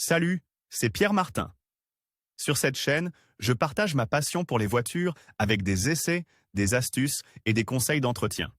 Salut, c'est Pierre Martin. Sur cette chaîne, je partage ma passion pour les voitures avec des essais, des astuces et des conseils d'entretien.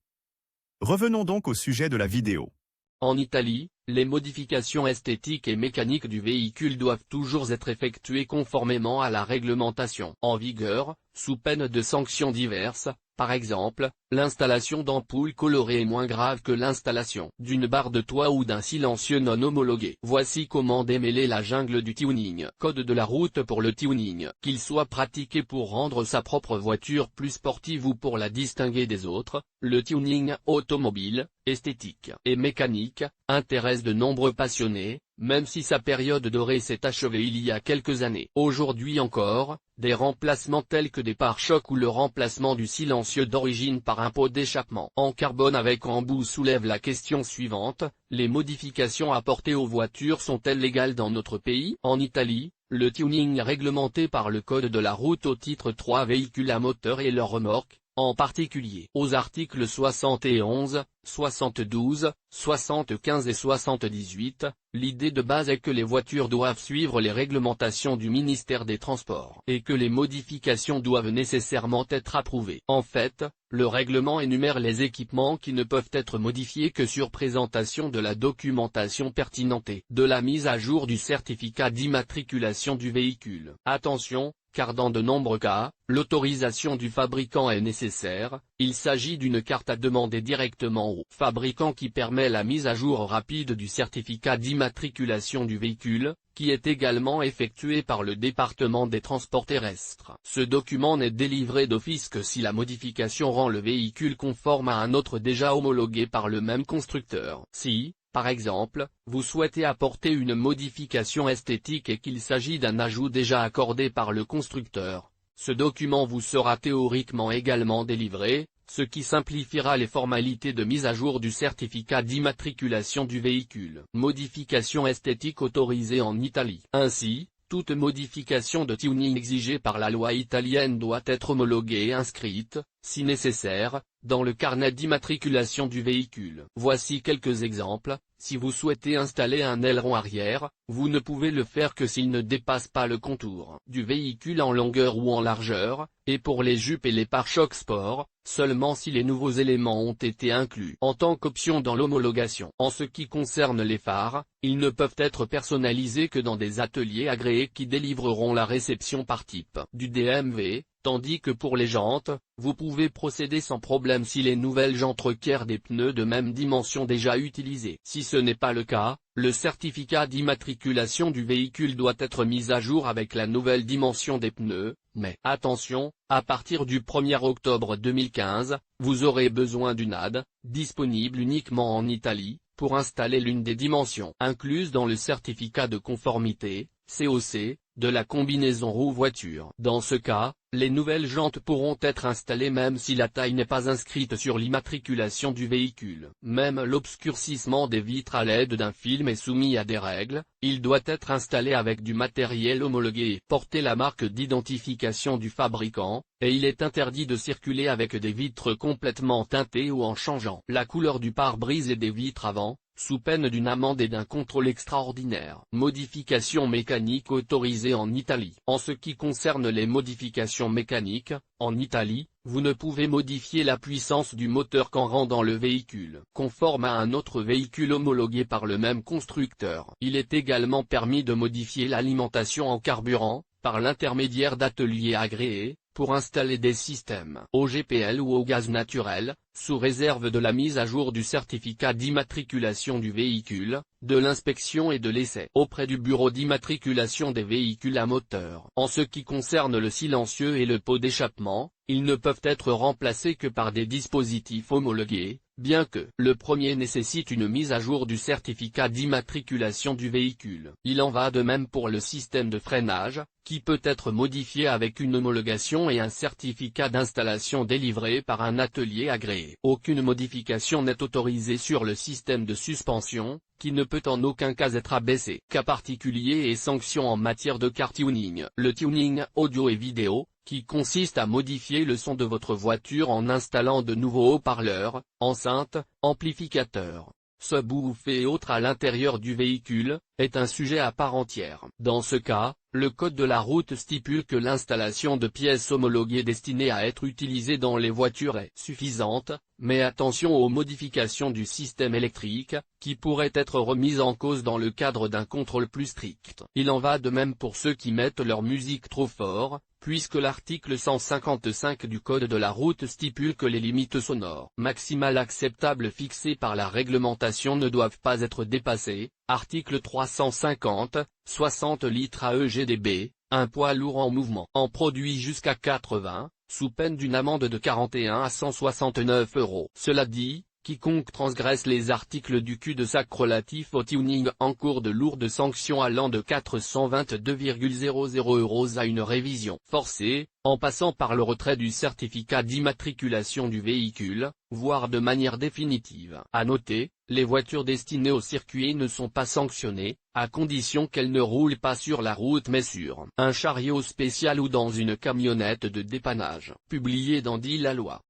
Revenons donc au sujet de la vidéo. En Italie, les modifications esthétiques et mécaniques du véhicule doivent toujours être effectuées conformément à la réglementation en vigueur, sous peine de sanctions diverses. Par exemple, l'installation d'ampoules colorées est moins grave que l'installation d'une barre de toit ou d'un silencieux non homologué. Voici comment démêler la jungle du tuning. Code de la route pour le tuning. Qu'il soit pratiqué pour rendre sa propre voiture plus sportive ou pour la distinguer des autres, le tuning automobile, esthétique et mécanique, intéresse de nombreux passionnés, même si sa période dorée s'est achevée il y a quelques années. Aujourd'hui encore, des remplacements tels que des pare-chocs ou le remplacement du silencieux d'origine par un pot d'échappement en carbone avec embout soulèvent la question suivante: les modifications apportées aux voitures sont-elles légales dans notre pays? En Italie, le tuning est réglementé par le code de la route au titre 3 véhicules à moteur et leurs remorques, en particulier aux articles 71, 72, 75 et 78, l'idée de base est que les voitures doivent suivre les réglementations du ministère des Transports et que les modifications doivent nécessairement être approuvées. En fait, le règlement énumère les équipements qui ne peuvent être modifiés que sur présentation de la documentation pertinente et de la mise à jour du certificat d'immatriculation du véhicule. Attention, car dans de nombreux cas, l'autorisation du fabricant est nécessaire. Il s'agit d'une carte à demander directement au fabricant qui permet la mise à jour rapide du certificat d'immatriculation du véhicule, qui est également effectué par le département des transports terrestres. Ce document n'est délivré d'office que si la modification rend le véhicule conforme à un autre déjà homologué par le même constructeur. Si, par exemple, vous souhaitez apporter une modification esthétique et qu'il s'agit d'un ajout déjà accordé par le constructeur, ce document vous sera théoriquement également délivré, ce qui simplifiera les formalités de mise à jour du certificat d'immatriculation du véhicule. Modification esthétique autorisée en Italie. Ainsi, toute modification de tuning exigée par la loi italienne doit être homologuée et inscrite, si nécessaire, dans le carnet d'immatriculation du véhicule. Voici quelques exemples. Si vous souhaitez installer un aileron arrière, vous ne pouvez le faire que s'il ne dépasse pas le contour du véhicule en longueur ou en largeur, et pour les jupes et les pare-chocs sport, seulement si les nouveaux éléments ont été inclus en tant qu'option dans l'homologation. En ce qui concerne les phares, ils ne peuvent être personnalisés que dans des ateliers agréés qui délivreront la réception par type du DMV, tandis que pour les jantes, vous pouvez procéder sans problème si les nouvelles jantes requièrent des pneus de même dimension déjà utilisés. Si ce n'est pas le cas, le certificat d'immatriculation du véhicule doit être mis à jour avec la nouvelle dimension des pneus, mais attention, à partir du 1er octobre 2015, vous aurez besoin d'une AD, disponible uniquement en Italie, pour installer l'une des dimensions incluses dans le certificat de conformité, COC, de la combinaison roue-voiture. Dans ce cas, les nouvelles jantes pourront être installées même si la taille n'est pas inscrite sur l'immatriculation du véhicule. Même l'obscurcissement des vitres à l'aide d'un film est soumis à des règles. Il doit être installé avec du matériel homologué et porter la marque d'identification du fabricant, et il est interdit de circuler avec des vitres complètement teintées ou en changeant la couleur du pare-brise et des vitres avant, sous peine d'une amende et d'un contrôle extraordinaire. Modifications mécaniques autorisées en Italie. En ce qui concerne les modifications mécaniques, en Italie, vous ne pouvez modifier la puissance du moteur qu'en rendant le véhicule conforme à un autre véhicule homologué par le même constructeur. Il est également permis de modifier l'alimentation en carburant, par l'intermédiaire d'ateliers agréés, pour installer des systèmes au GPL ou au gaz naturel, sous réserve de la mise à jour du certificat d'immatriculation du véhicule, de l'inspection et de l'essai auprès du bureau d'immatriculation des véhicules à moteur. En ce qui concerne le silencieux et le pot d'échappement, ils ne peuvent être remplacés que par des dispositifs homologués, bien que le premier nécessite une mise à jour du certificat d'immatriculation du véhicule. Il en va de même pour le système de freinage, qui peut être modifié avec une homologation et un certificat d'installation délivré par un atelier agréé. Aucune modification n'est autorisée sur le système de suspension, qui ne peut en aucun cas être abaissé. Cas particulier et sanctions en matière de car tuning. Le tuning audio et vidéo, qui consiste à modifier le son de votre voiture en installant de nouveaux haut-parleurs, enceintes, amplificateurs, subwoofers et autres à l'intérieur du véhicule, est un sujet à part entière. Dans ce cas, le code de la route stipule que l'installation de pièces homologuées destinées à être utilisées dans les voitures est suffisante, mais attention aux modifications du système électrique, qui pourraient être remises en cause dans le cadre d'un contrôle plus strict. Il en va de même pour ceux qui mettent leur musique trop fort, puisque l'article 155 du Code de la route stipule que les limites sonores maximales acceptables fixées par la réglementation ne doivent pas être dépassées. Article 350, 60 litres AEGDB, un poids lourd en mouvement en produit jusqu'à 80, sous peine d'une amende de 41 à 169 €. Cela dit, quiconque transgresse les articles du cul-de-sac relatifs au tuning encourt de lourdes sanctions allant de 422,00 € à une révision forcée, en passant par le retrait du certificat d'immatriculation du véhicule, voire de manière définitive. À noter, les voitures destinées au circuit ne sont pas sanctionnées, à condition qu'elles ne roulent pas sur la route mais sur un chariot spécial ou dans une camionnette de dépannage. Publié dans Dit la loi.